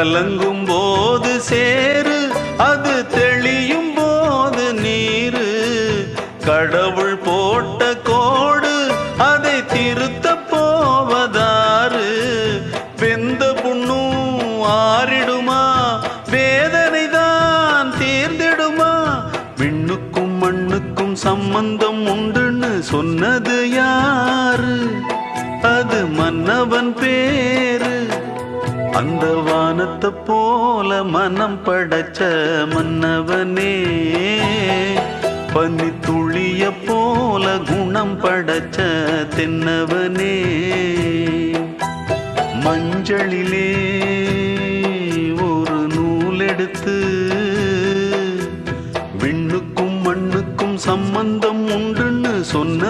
கலங்கும் போது சேரு, அது தெளியும் போது நீரு. கடவுள் போட்ட கோடு, அதை திருத்த போவதாறு. வெந்த புண்ணும் ஆறிடுமா, வேதனை தான் தீர்ந்திடுமா? விண்ணுக்கும் மண்ணுக்கும் சம்பந்தம் உண்டுன்னு சொன்னது யாரு? அது மன்னவன் பேரு. அந்த வானத்தை போல மனம் படைச்ச மன்னவனே, பனி துளிய போல குணம் படைச்ச தென்னவனே. மஞ்சளிலே